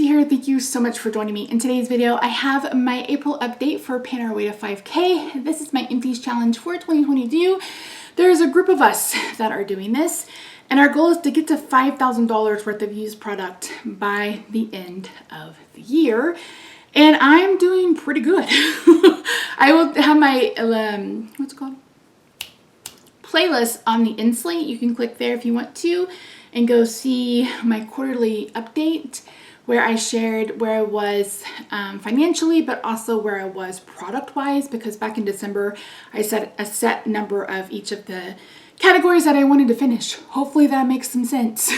Misty here. Thank you so much for joining me. In today's video, I have my April update for Pan Our Way to 5K. This is my Empties challenge for 2022. There's a group of us that are doing this, and our goal is to get to $5,000 worth of used product by the end of the year. And I'm doing pretty good. I will have my, what's it called? Playlist on the Inslate. You can click there if you want to and go see my quarterly update where I shared where I was financially, but also where I was product wise, because back in December I set a set number of each of the categories that I wanted to finish. Hopefully that makes some sense.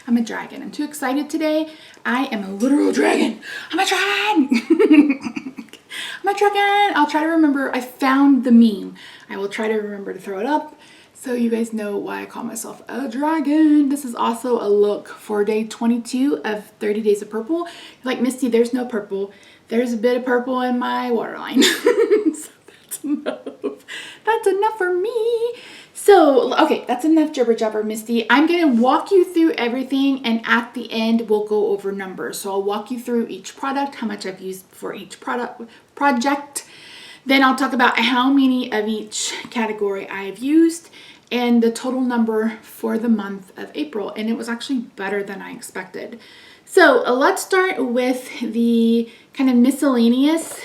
I'm a dragon. I'm too excited today. I am a literal dragon. I'm a dragon. I'm a dragon. I'll try to remember. I found the meme. I will try to remember to throw it up so you guys know why I call myself a dragon. This is also a look for day 22 of 30 Days of Purple. Like, Misty, there's no purple. There's a bit of purple in my waterline. So that's enough. That's enough for me. So, okay, that's enough jibber jabber, Misty. I'm going to walk you through everything, and at the end, we'll go over numbers. So I'll walk you through each product, how much I've used for each project. Then I'll talk about how many of each category I've used and the total number for the month of April. And it was actually better than I expected. So let's start with the kind of miscellaneous.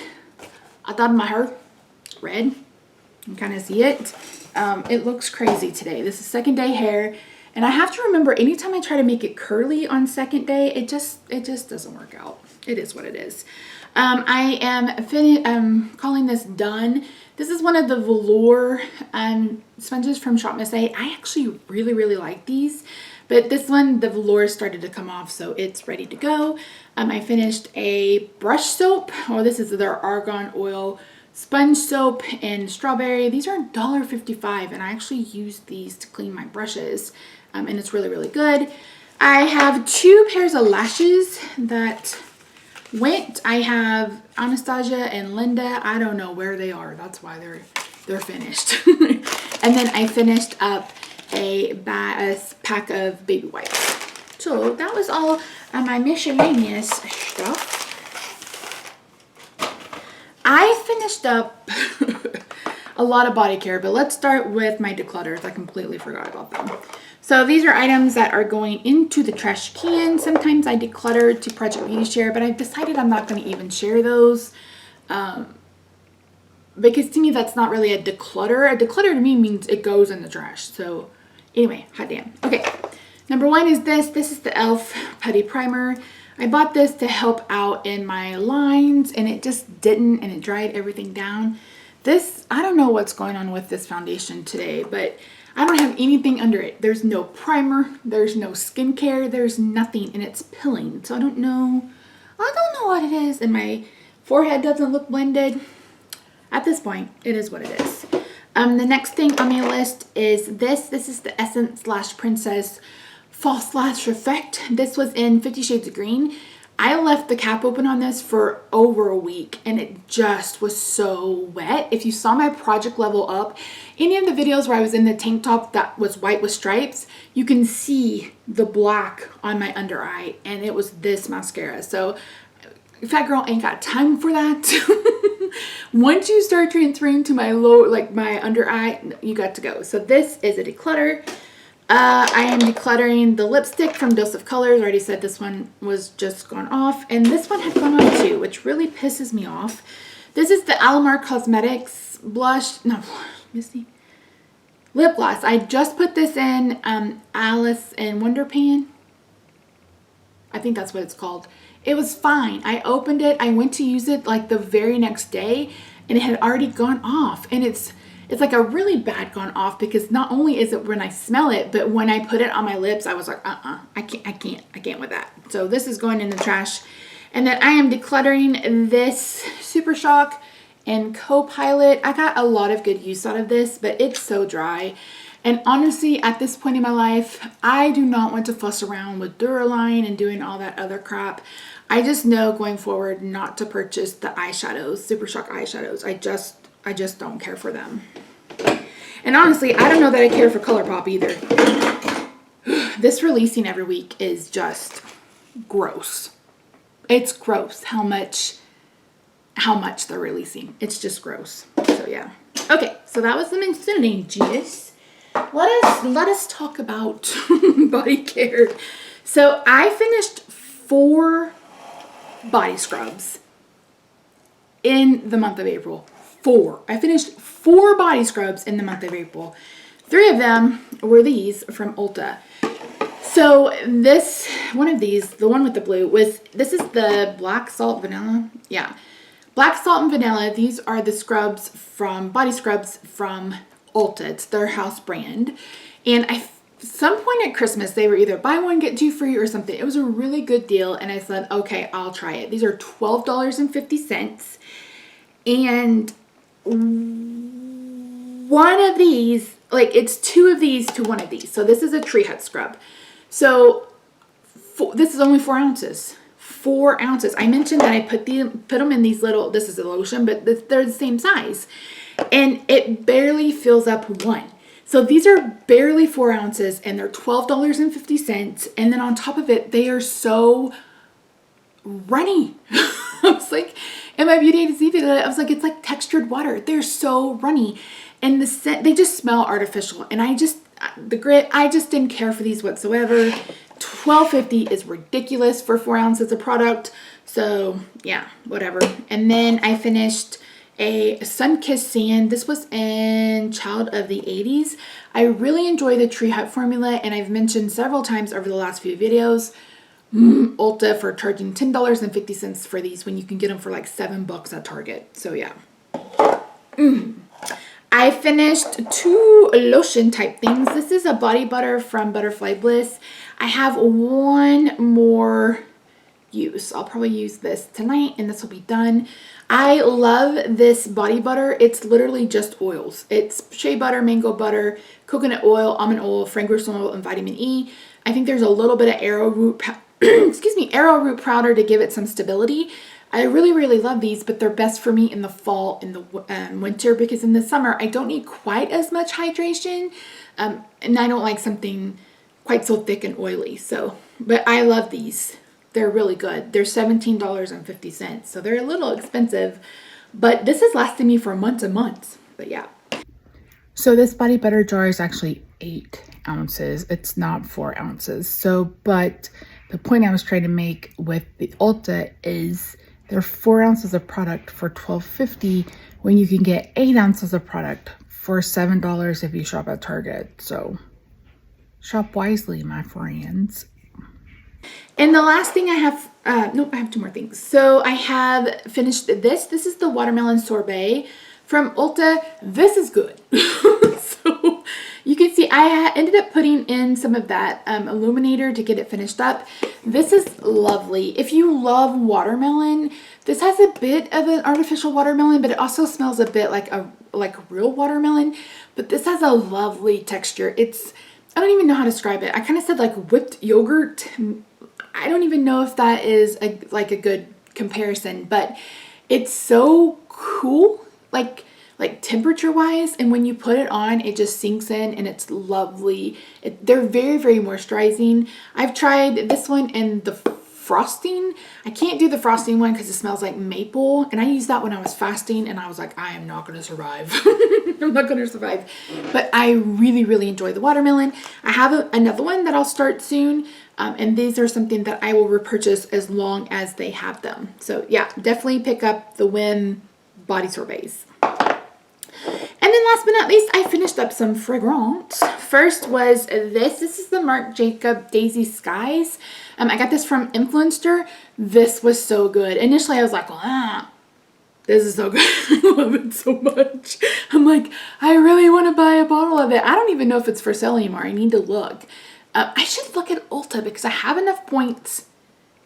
I thought my hair red. You can kind of see it. It looks crazy today. This is second day hair. And I have to remember, anytime I try to make it curly on second day, it just doesn't work out. It is what it is. I am calling this done. This is one of the velour sponges from Shop Miss A. I actually really like these, but this one, the velour started to come off, so it's ready to go. I finished a brush soap. Oh, this is their Argon oil sponge soap in strawberry. These are $1.55, and I actually used these to clean my brushes, and it's really good. I have two pairs of lashes that went. I have Anastasia and Linda. I don't know where they are. That's why they're finished. And then I finished up a pack of baby wipes. So that was all my miscellaneous stuff. I finished up a lot of body care, but let's start with my declutters. I completely forgot about them. So these are items that are going into the trash can. Sometimes I declutter to Project Beauty Share, but I've decided I'm not going to even share those. Because to me, that's not really a declutter. A declutter to me means it goes in the trash. So anyway, hot damn. Okay, number one is this. This is the e.l.f. Putty Primer. I bought this to help out in my lines, and it just didn't, and it dried everything down. This, I don't know what's going on with this foundation today, but I don't have anything under it. There's no primer, there's no skincare, there's nothing, and it's pilling. So I don't know what it is, and my forehead doesn't look blended. At this point, it is what it is. The next thing on my list is this. This is the Essence Lash Princess False Lash Effect. This was in 50 Shades of Green. I left the cap open on this for over a week, and it just was so wet. If you saw my project level up, any of the videos where I was in the tank top that was white with stripes, you can see the black on my under eye, and it was this mascara. So fat girl ain't got time for that. Once you start transferring to my my under eye, you got to go. So this is a declutter. I am decluttering the lipstick from Dose of Colors. I already said this one was just gone off, and this one had gone off too, which really pisses me off. This is the Alamar Cosmetics blush, no, Misty, lip gloss. I just put this in Alice in Wonderpan. I think that's what it's called. It was fine. I opened it. I went to use it like the very next day, and it had already gone off, and it's like a really bad gone off, because not only is it when I smell it, but when I put it on my lips, I was like, I can't with that. So this is going in the trash. And then I am decluttering this Super Shock and Co-Pilot. I got a lot of good use out of this, but it's so dry. And honestly, at this point in my life, I do not want to fuss around with Duraline and doing all that other crap. I just know going forward not to purchase the eyeshadows, Super Shock eyeshadows. I just don't care for them. And honestly, I don't know that I care for ColourPop either. This releasing every week is just gross. it's gross how much they're releasing. It's just gross. So yeah. Okay, so that was the Moonstone juice. Let us talk about body care. So I finished 4 body scrubs in the month of April. 4. I finished 4 body scrubs in the month of April. 3 of them were these from Ulta. So this, one of these, the one with the blue, this is the black salt vanilla. Yeah. Black salt and vanilla. These are the scrubs body scrubs from Ulta. It's their house brand. And some point at Christmas, they were either buy one, get 2 free or something. It was a really good deal. And I said, okay, I'll try it. These are $12.50. And one of these, like it's 2 of these to 1 of these. So this is a Tree Hut scrub. So this is only 4 ounces. 4 ounces. I mentioned that I put them in these little, this is a lotion, but they're the same size. And it barely fills up 1. So these are barely 4 ounces and they're $12.50. And then on top of it, they are so runny. I was like, in my Beauty A to Z video, I was like, it's like textured water. They're so runny. And the scent, they just smell artificial. And I just didn't care for these whatsoever. $12.50 is ridiculous for 4 ounces of product. So yeah, whatever. And then I finished a Sunkissed Sand. This was in Child of the 80s. I really enjoy the Tree Hut formula, and I've mentioned several times over the last few videos, Ulta for charging $10.50 for these when you can get them for like $7 at Target. So yeah. I finished 2 lotion type things. This is a body butter from Butterfly Bliss. I have 1 more use. I'll probably use this tonight and this will be done. I love this body butter. It's literally just oils. It's shea butter, mango butter, coconut oil, almond oil, fragrance oil, and vitamin E. I think there's a little bit of arrowroot arrowroot powder to give it some stability. I really, really love these, but they're best for me in the fall and the winter, because in the summer, I don't need quite as much hydration. And I don't like something quite so thick and oily. So, but I love these. They're really good. They're $17.50. So they're a little expensive, but this has lasted me for months and months. But yeah. So this body butter jar is actually 8 ounces. It's not 4 ounces. So, but the point I was trying to make with the Ulta is there are 4 ounces of product for $12.50 when you can get 8 ounces of product for $7 if you shop at Target. So shop wisely, my friends. And the last thing I have, nope, I have 2 more things. So I have finished this. This is the watermelon sorbet from Ulta. This is good. So you can see I ended up putting in some of that illuminator to get it finished up. This is lovely. If you love watermelon, this has a bit of an artificial watermelon, but it also smells a bit like a real watermelon. But this has a lovely texture. I don't even know how to describe it. I kind of said like whipped yogurt. I don't even know if that is a good comparison, but it's so cool, like temperature wise. And when you put it on, it just sinks in and it's lovely. They're very, very moisturizing. I've tried this one and the frosting. I can't do the frosting one because it smells like maple. And I used that when I was fasting and I was like, I am not going to survive. I'm not going to survive. But I really, really enjoy the watermelon. I have another one that I'll start soon. And these are something that I will repurchase as long as they have them. So yeah, definitely pick up the Whim body sorbets. And then last but not least, I finished up some fragrance. First was this. This is the Marc Jacob Daisy Skies. I got this from Influencer. This was so good. Initially, I was like, this is so good. I love it so much. I'm like, I really want to buy a bottle of it. I don't even know if it's for sale anymore. I need to look. I should look at Ulta because I have enough points,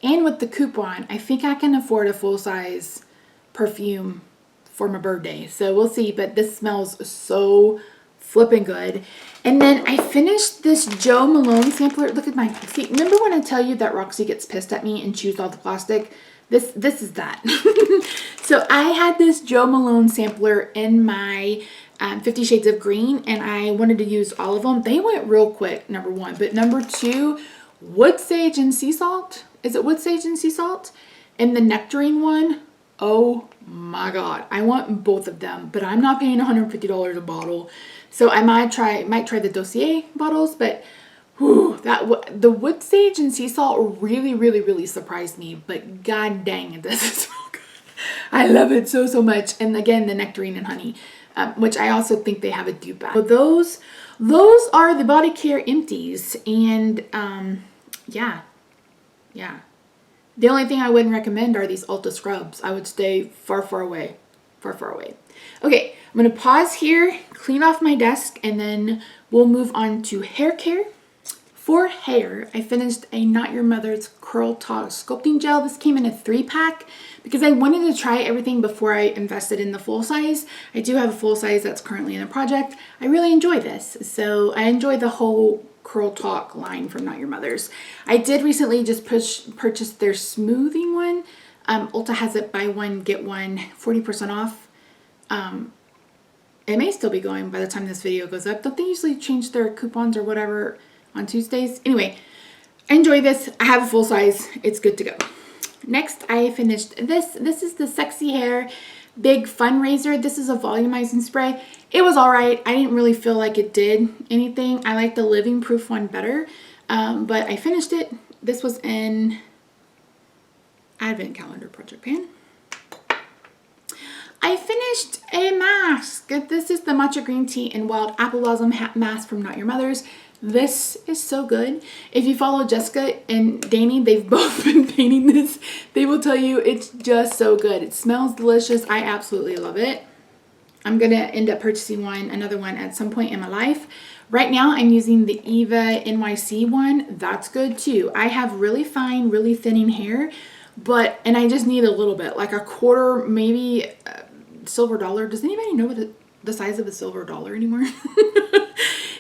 and with the coupon, I think I can afford a full-size perfume for my birthday. So we'll see, but this smells so flipping good. And then I finished this Joe Malone Sampler. Look at my, see, remember when I tell you that Roxy gets pissed at me and chews all the plastic? This is that. So I had this Joe Malone Sampler in my 50 Shades of Green, and I wanted to use all of them. They went real quick, number 1. But number 2, wood sage and sea salt. Is it wood sage and sea salt? And the Nectarine one, oh my God, I want both of them, but I'm not paying $150 a bottle. So I might try the Dossier bottles, but whew, the wood sage and sea salt really surprised me. But god dang, it does smell good. I love it so much. And again, the Nectarine and Honey, which I also think they have a dupe bag. So those are the body care empties, and yeah. The only thing I wouldn't recommend are these Ulta scrubs. I would stay far away. Okay, I'm going to pause here, clean off my desk, and then we'll move on to hair care. For hair, I finished a Not Your Mother's Curl Talk Sculpting Gel. This came in a 3-pack because I wanted to try everything before I invested in the full size. I do have a full size that's currently in a project. I really enjoy this. So I enjoy the whole Curl Talk line from Not Your Mother's. I did recently just purchase their smoothing one. Ulta has it buy one, get one, 40% off. It may still be going by the time this video goes up. Don't they usually change their coupons or whatever on Tuesdays? Anyway, I enjoy this. I have a full size. It's good to go. Next, I finished this. This is the Sexy Hair Big Fundraiser. This is a volumizing spray. It was all right. I didn't really feel like it did anything. I like the Living Proof one better, but I finished it. This was in Advent Calendar Project Pan. I finished a mask. This is the Matcha Green Tea and Wild Apple Blossom Mask from Not Your Mother's. This is so good. If you follow Jessica and Danny, they've both been painting this. They will tell you it's just so good. It smells delicious. I absolutely love it. I'm going to end up purchasing another one at some point in my life. Right now, I'm using the Eva NYC one. That's good too. I have really fine, really thinning hair, and I just need a little bit, like a quarter, maybe silver dollar. Does anybody know what the size of a silver dollar anymore?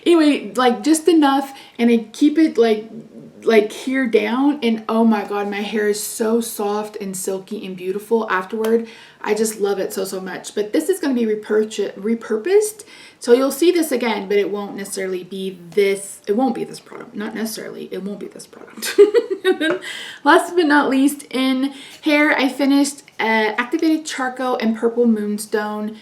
Anyway, like just enough, and I keep it like here down, and oh my God, my hair is so soft and silky and beautiful afterward. I just love it so much. But this is going to be repurposed, so you'll see this again, but it won't necessarily be this. It won't be this product. Not necessarily. It won't be this product. And then last but not least, in hair, I finished Activated Charcoal and Purple Moonstone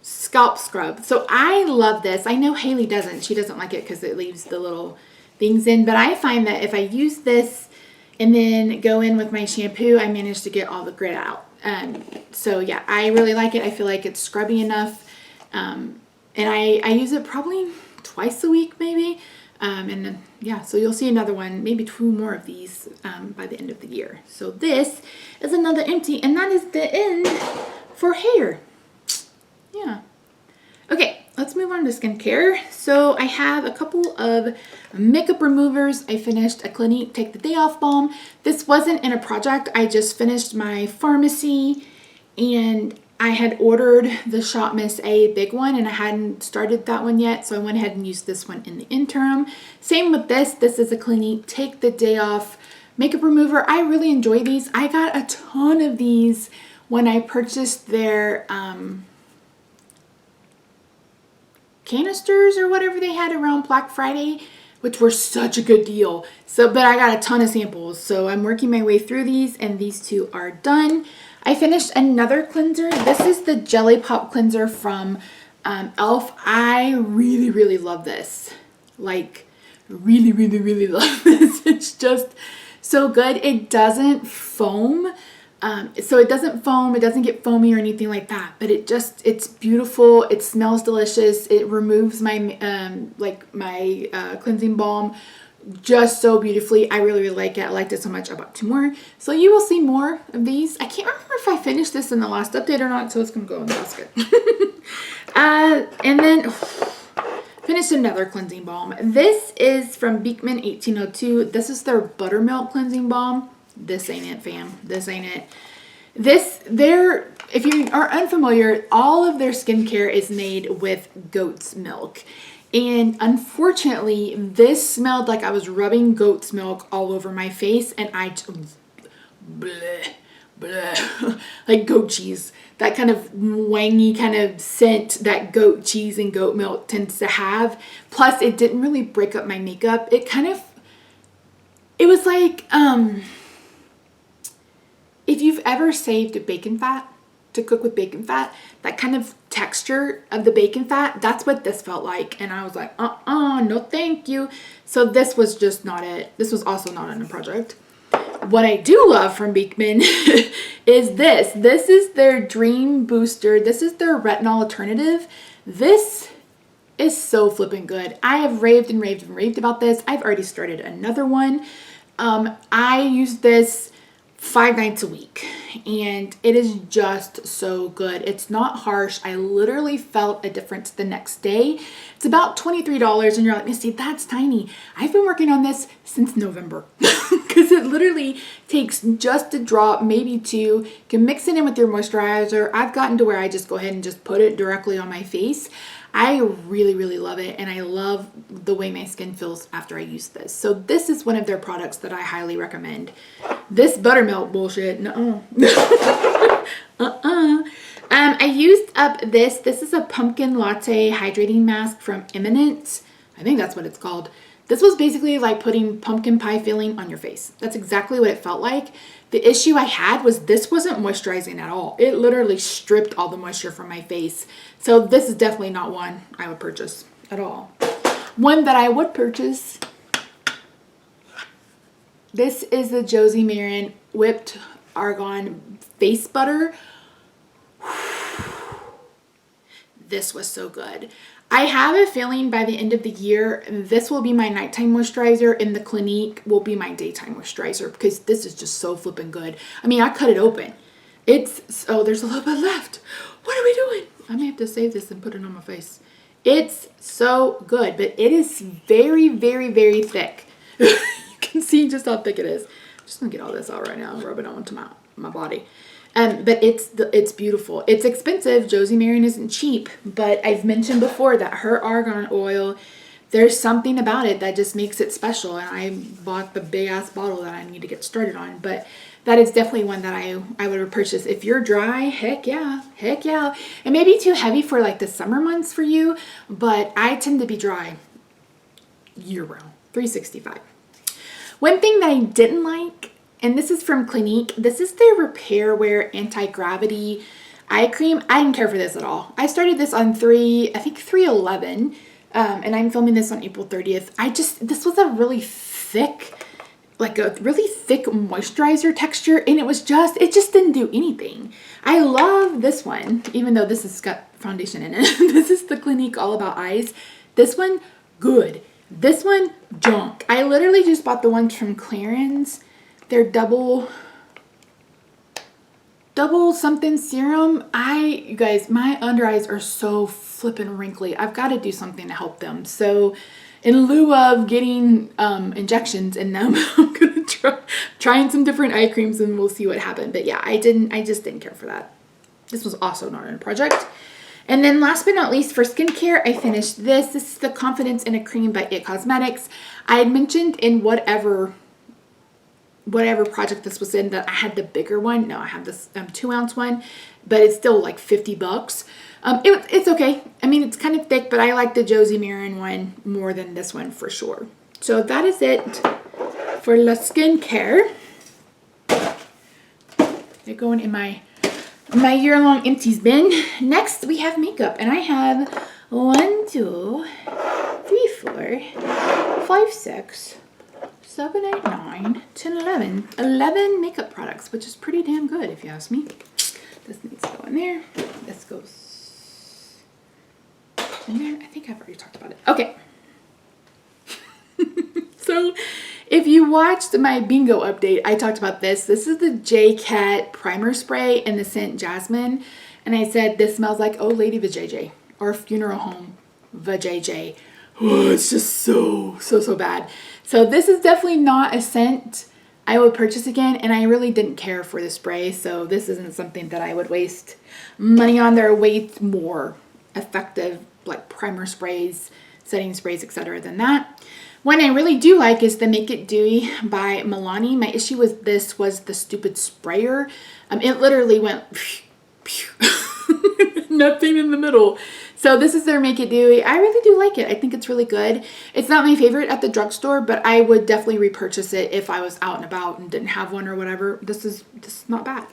scalp scrub. So I love this. I know Haley doesn't. She doesn't like it because it leaves the little things in, but I find that if I use this and then go in with my shampoo, I manage to get all the grit out. So yeah, I really like it. I feel like it's scrubby enough. And I use it probably twice a week maybe. And then, yeah, so you'll see another one, maybe 2 more of these by the end of the year. So this is another empty, and that is the end for hair. Yeah. Okay, let's move on to skincare. So I have a couple of makeup removers. I finished a Clinique Take the Day Off Balm. This wasn't in a project. I just finished my pharmacy, and I had ordered the Shot Miss A big one, and I hadn't started that one yet, so I went ahead and used this one in the interim. Same with this. This is a Clinique Take the Day Off makeup remover. I really enjoy these. I got a ton of these when I purchased their canisters or whatever they had around Black Friday, which were such a good deal. But I got a ton of samples, so I'm working my way through these, and these 2 are done. I finished another cleanser. This is the Jelly Pop cleanser from e.l.f. I really love this. Like, really love this. It's just so good. It doesn't foam. So it doesn't foam, it doesn't get foamy or anything like that, but it's beautiful. It smells delicious. It removes my, cleansing balm just so beautifully. I really like it. I liked it so much. I bought 2 more. So you will see more of these. I can't remember if I finished this in the last update or not, so it's going to go in the basket. And then finished another cleansing balm. This is from Beekman 1802. This is their Buttermilk Cleansing Balm. This ain't it, fam. This ain't it. If you are unfamiliar, all of their skincare is made with goat's milk. And unfortunately, this smelled like I was rubbing goat's milk all over my face, and like goat cheese. That kind of wangy kind of scent that goat cheese and goat milk tends to have. Plus, it didn't really break up my makeup. It was like, if you've ever saved bacon fat to cook with bacon fat, that kind of texture of the bacon fat, that's what this felt like. And I was like, no thank you. So this was just not it. This was also not in a project. What I do love from Beekman is this. This is their Dream Booster. This is their retinol alternative. This is so flipping good. I have raved and raved and raved about this. I've already started another one. I use this 5 nights a week and it is just so good. It's not harsh. I literally felt a difference the next day. It's about $23 and you're like, Misty, that's tiny. I've been working on this since November because it literally takes just a drop, maybe 2. You can mix it in with your moisturizer. I've gotten to where I just go ahead and just put it directly on my face. I really, really love it, and I love the way my skin feels after I use this. So this is one of their products that I highly recommend. This buttermilk bullshit, no. I used up this. This is a pumpkin latte hydrating mask from Eminence. I think that's what it's called. This was basically like putting pumpkin pie filling on your face. That's exactly what it felt like. The issue I had was this wasn't moisturizing at all. It literally stripped all the moisture from my face. So this is definitely not one I would purchase at all. One that I would purchase, this is the Josie Marin Whipped Argon Face Butter. This was so good. I have a feeling by the end of the year, this will be my nighttime moisturizer and the Clinique will be my daytime moisturizer because this is just so flipping good. I mean, I cut it open. Oh, there's a little bit left. What are we doing? I may have to save this and put it on my face. It's so good, but it is very, very, very thick. You can see just how thick it is. I'm just gonna get all this out right now and rub it onto my body. But it's beautiful. It's expensive. Josie Marin isn't cheap, but I've mentioned before that her argan oil, there's something about it that just makes it special. And I bought the big ass bottle that I need to get started on. But that is definitely one that I would purchase. If you're dry, heck yeah, heck yeah. It may be too heavy for like the summer months for you, but I tend to be dry year round, 365. One thing that I didn't like, and this is from Clinique. This is their Repair Wear Anti-Gravity Eye Cream. I didn't care for this at all. I started this on 3/11, and I'm filming this on April 30th. This was a really thick, like a really thick moisturizer texture, and it just didn't do anything. I love this one, even though this has got foundation in it. This is the Clinique All About Eyes. This one, good. This one, junk. I literally just bought the ones from Clarins. They're double something serum. You guys, my under eyes are so flippin' wrinkly. I've got to do something to help them. So in lieu of getting injections in them, I'm gonna trying some different eye creams and we'll see what happens. But yeah, I just didn't care for that. This was also not in a project. And then last but not least, for skincare, I finished this. This is the Confidence in a Cream by It Cosmetics. I had mentioned in whatever project this was in that I had the bigger one. No, I have this 2-ounce one, but it's still like $50. It's okay. I mean, it's kind of thick, but I like the Josie Marin one more than this one for sure. So that is it for the skincare. They're going in my year-long empties bin. Next, we have makeup, and I have 1, 2, 3, 4, 5, 6, 7, 8, 9, 10, 11 makeup products, which is pretty damn good if you ask me. This needs to go in there. This goes in there. I think I've already talked about it. Okay. So if you watched my bingo update, I talked about this. This is the J-Cat primer spray in the scent Jasmine. And I said, this smells like Old Lady Vajayjay or Funeral Home Vajayjay. Oh, it's just so bad. So this is definitely not a scent I would purchase again, and I really didn't care for the spray, so this isn't something that I would waste money on. There are way more effective like primer sprays, setting sprays, etc. than that. One I really do like is the Make It Dewy by Milani. My issue with this was the stupid sprayer. It literally went nothing in the middle. So this is their Make It Dewy. I really do like it. I think it's really good. It's not my favorite at the drugstore, but I would definitely repurchase it if I was out and about and didn't have one or whatever. This is not bad.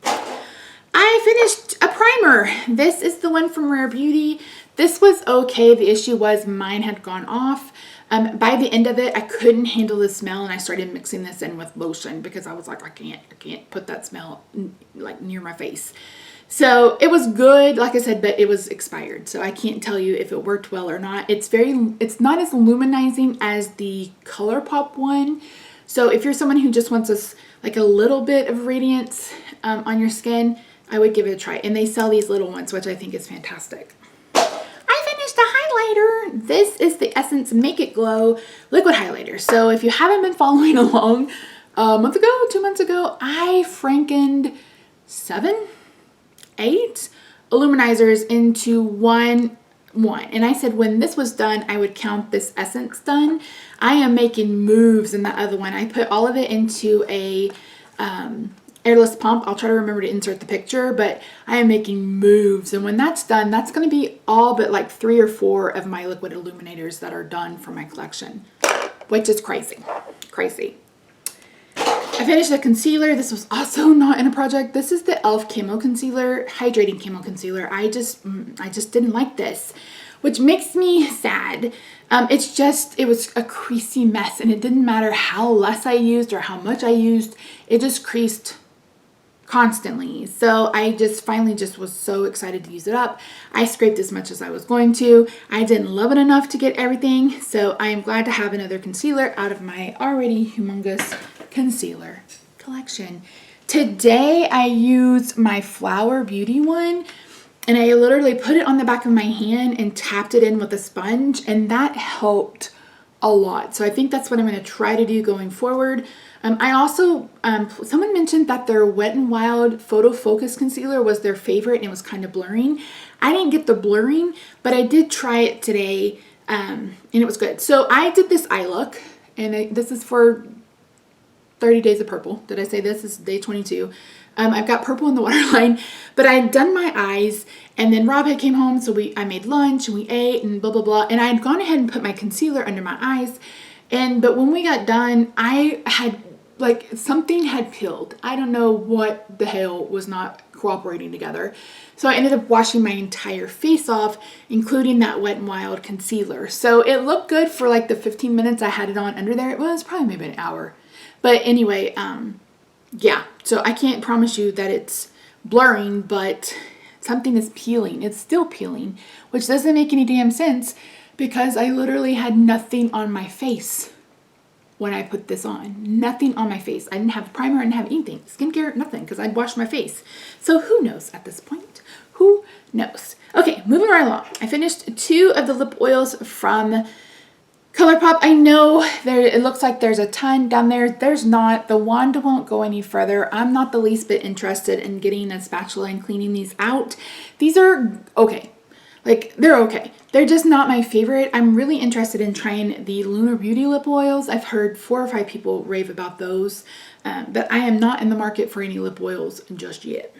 I finished a primer. This is the one from Rare Beauty. This was okay. The issue was mine had gone off. By the end of it, I couldn't handle the smell, and I started mixing this in with lotion because I was like, I can't put that smell like near my face. So it was good, like I said, but it was expired. So I can't tell you if it worked well or not. It's not as luminizing as the ColourPop one. So if you're someone who just wants like a little bit of radiance on your skin, I would give it a try. And they sell these little ones, which I think is fantastic. I finished a highlighter. This is the Essence Make It Glow liquid highlighter. So if you haven't been following along, a month ago, 2 months ago, I frankened 8 illuminizers into one. And I said when this was done, I would count this essence done. I am making moves in the other one. I put all of it into a airless pump. I'll try to remember to insert the picture, but I am making moves. And when that's done, that's going to be all but like 3 or 4 of my liquid illuminators that are done for my collection, which is crazy. I finished a concealer. This was also not in a project. This is the e.l.f. Camo Concealer, Hydrating Camo Concealer. I just didn't like this, which makes me sad. It was a creasy mess, and it didn't matter how less I used or how much I used. It just creased constantly. So I finally was so excited to use it up. I scraped as much as I was going to. I didn't love it enough to get everything. So I am glad to have another concealer out of my already humongous concealer collection. Today I used my Flower Beauty one, and I literally put it on the back of my hand and tapped it in with a sponge, and that helped a lot. So I think that's what I'm going to try to do going forward. I also, someone mentioned that their Wet n Wild Photo Focus Concealer was their favorite, and it was kind of blurring. I didn't get the blurring, but I did try it today, and it was good. So I did this eye look, and this is for 30 Days of Purple. Did I say this is day 22? I've got purple in the waterline, but I had done my eyes, and then Rob had came home, so I made lunch and we ate and blah blah blah, and I had gone ahead and put my concealer under my eyes, but when we got done, I had like something had peeled. I don't know what the hell was not cooperating together. So I ended up washing my entire face off, including that Wet n Wild concealer. So it looked good for like the 15 minutes I had it on under there. It was probably maybe an hour. But anyway, yeah, so I can't promise you that it's blurring, but something is peeling. It's still peeling, which doesn't make any damn sense because I literally had nothing on my face when I put this on. Nothing on my face. I didn't have primer, I didn't have anything. Skincare, nothing, because I'd washed my face. So who knows at this point? Who knows? Okay, moving right along. I finished 2 of the lip oils from ColourPop. I know it looks like there's a ton down there. There's not. The wand won't go any further. I'm not the least bit interested in getting a spatula and cleaning these out. These are okay. Like, they're okay. They're just not my favorite. I'm really interested in trying the Lunar Beauty lip oils. I've heard 4 or 5 people rave about those, but I am not in the market for any lip oils just yet.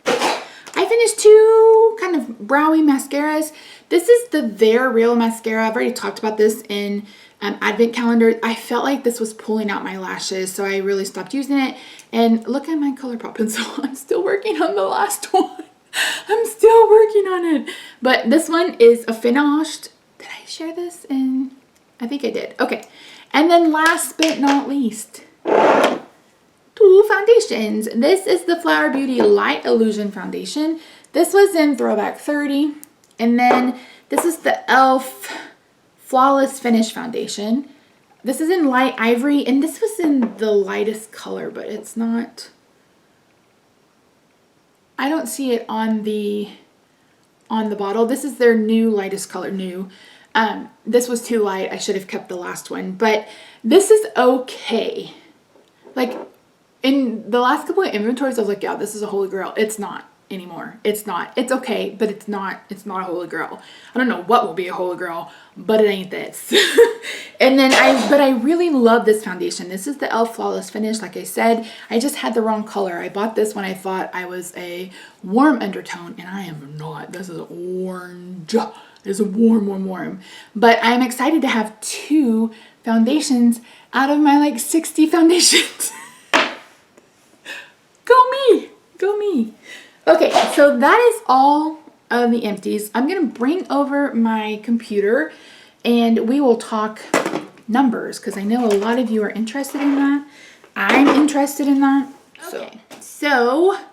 I finished 2 kind of browy mascaras. This is the They're Real mascara. I've already talked about this in advent calendar. I felt like this was pulling out my lashes, so I really stopped using it. And look at my ColourPop pencil. I'm still working on the last one. I'm still working on it. But this one is a finished. Did I share this in? I think I did. Okay. And then last but not least, 2 foundations. This is the Flower Beauty Light Illusion Foundation. This was in Throwback 30. And then this is the e.l.f. Flawless Finish Foundation. This is in Light Ivory, and this was in the lightest color, but it's not. I don't see it on the bottle. This is their new lightest color, new. This was too light. I should have kept the last one, but this is okay. Like in the last couple of inventories, I was like, yeah, this is a holy grail. It's not. anymore. It's not. It's okay, but it's not a holy grail. I don't know what will be a holy grail, but it ain't this. And then I really love this foundation. This is the e.l.f. Flawless Finish. Like I said, I just had the wrong color. I bought this when I thought I was a warm undertone, and I am not. This is orange. It's a warm. But I'm excited to have 2 foundations out of my like 60 foundations. Go me. Okay, so that is all of the empties. I'm gonna bring over my computer and we will talk numbers because I know a lot of you are interested in that. I'm interested in that. Okay, so I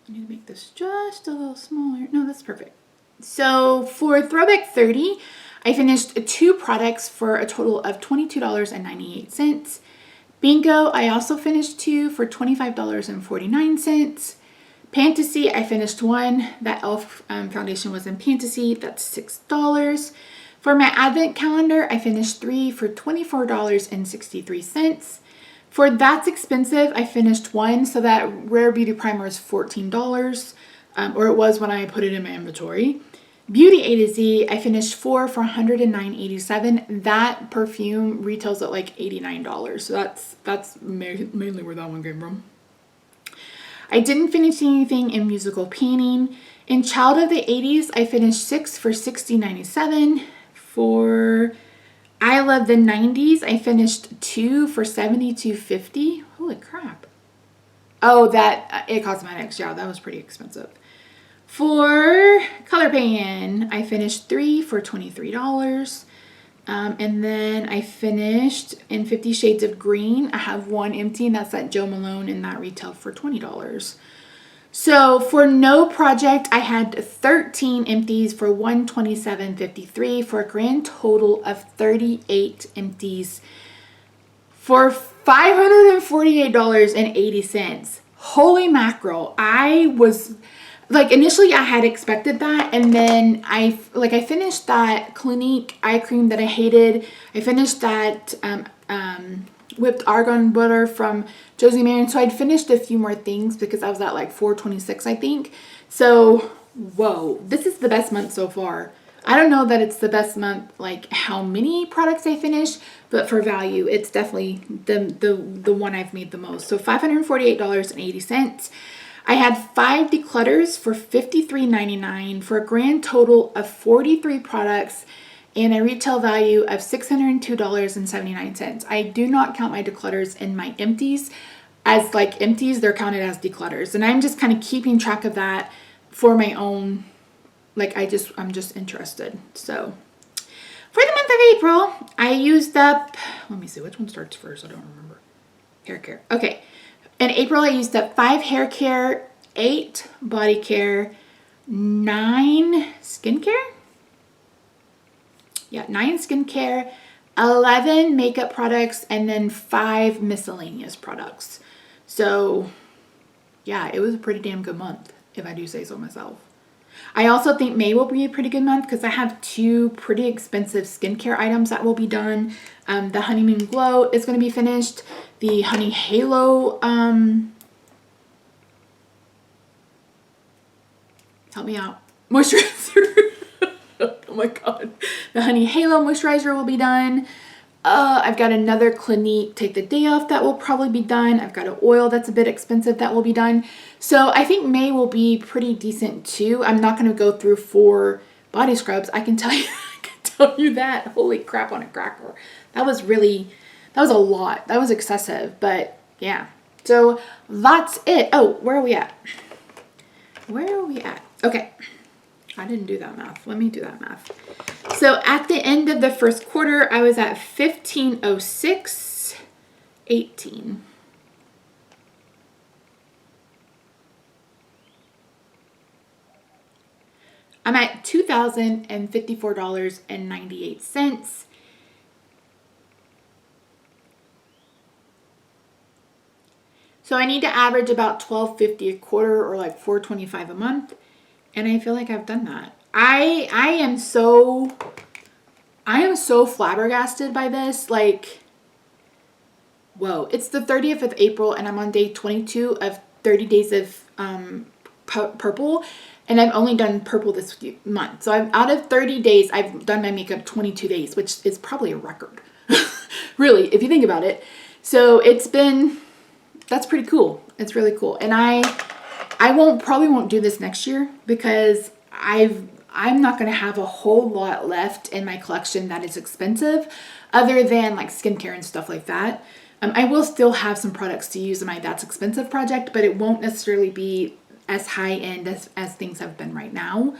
need to make this just a little smaller. No, that's perfect. So for Throwback 30, I finished 2 products for a total of $22.98. Bingo, I also finished 2 for $25.49. Fantasy, I finished 1. That e.l.f. foundation was in Fantasy. That's $6. For my Advent calendar, I finished 3 for $24.63. For That's Expensive, I finished 1. So that Rare Beauty Primer is $14, or it was when I put it in my inventory. Beauty A to Z, I finished 4 for $109.87. That perfume retails at like $89. So that's mainly where that one came from. I didn't finish anything in musical painting. In Child of the 80s, I finished 6 for $60.97. For I Love the 90s, I finished 2 for $72.50. Holy crap. Oh, that It Cosmetics. Yeah, that was pretty expensive. For ColourPan, I finished 3 for $23. And then I finished in 50 Shades of Green. I have 1 empty, and that's at Joe Malone, and that retailed for $20. So for No Project, I had 13 empties for $127.53 for a grand total of 38 empties for $548.80. Holy mackerel. I was like, initially I had expected that, and then I finished that Clinique eye cream that I hated. I finished that whipped argan butter from Josie Marin. So I'd finished a few more things because I was at like 426, I think. So, whoa, this is the best month so far. I don't know that it's the best month, like how many products I finished, but for value, it's definitely the one I've made the most. So $548.80. I had 5 declutters for $53.99 for a grand total of 43 products and a retail value of $602.79. I do not count my declutters in my empties as like empties. They're counted as declutters, and I'm just kind of keeping track of that for my own, like I'm just interested. So for the month of April, I used up, let me see which one starts first. I don't remember. Hair care. Okay. In April, I used up 5 hair care, 8 body care, 9 skincare. Yeah, 9 skincare, 11 makeup products, and then 5 miscellaneous products. So yeah, it was a pretty damn good month, if I do say so myself. I also think May will be a pretty good month because I have 2 pretty expensive skincare items that will be done. The Honeymoon Glow is going to be finished. The Honey Halo, help me out, moisturizer. Oh my god. The Honey Halo moisturizer will be done. I've got another Clinique Take the Day Off that will probably be done. I've got an oil that's a bit expensive that will be done. So I think May will be pretty decent too. I'm not going to go through 4 body scrubs. I can tell you that. Holy crap on a cracker. That was a lot. That was excessive, but yeah. So that's it. Oh, where are we at? Okay. I didn't do that math. Let me do that math. So at the end of the first quarter, I was at 1506.18. I'm at $2,054.98. So I need to average about $1,250 a quarter, or like $425 a month. And I feel like I've done that. I am so flabbergasted by this. Like, whoa, it's the 30th of April and I'm on day 22 of 30 days of purple, and I've only done purple this month. So out of 30 days, I've done my makeup 22 days, which is probably a record. Really, if you think about it. So that's pretty cool. It's really cool. And I probably won't do this next year because I'm not going to have a whole lot left in my collection that is expensive other than like skincare and stuff like that. I will still have some products to use in my That's Expensive project, but it won't necessarily be as high end as things have been right now.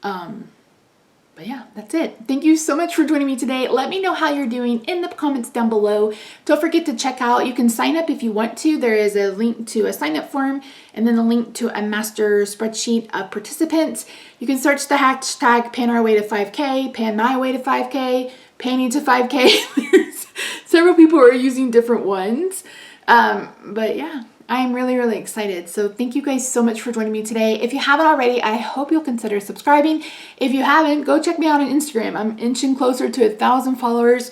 But yeah, that's it. Thank you so much for joining me today. Let me know how you're doing in the comments down below. Don't forget to check out, you can sign up if you want to. There is a link to a sign up form and then a link to a master spreadsheet of participants. You can search the hashtag pan our way to 5K, pan my way to 5K, panning to 5K. There's several people who are using different ones. But yeah, I'm really, really excited. So thank you guys so much for joining me today. If you haven't already, I hope you'll consider subscribing. If you haven't, go check me out on Instagram. I'm inching closer to 1,000 followers.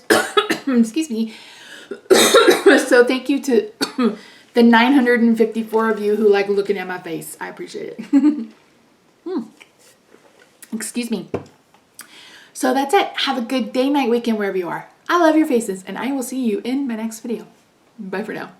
Excuse me. So thank you to the 954 of you who like looking at my face. I appreciate it. Excuse me. So that's it. Have a good day, night, weekend, wherever you are. I love your faces, and I will see you in my next video. Bye for now.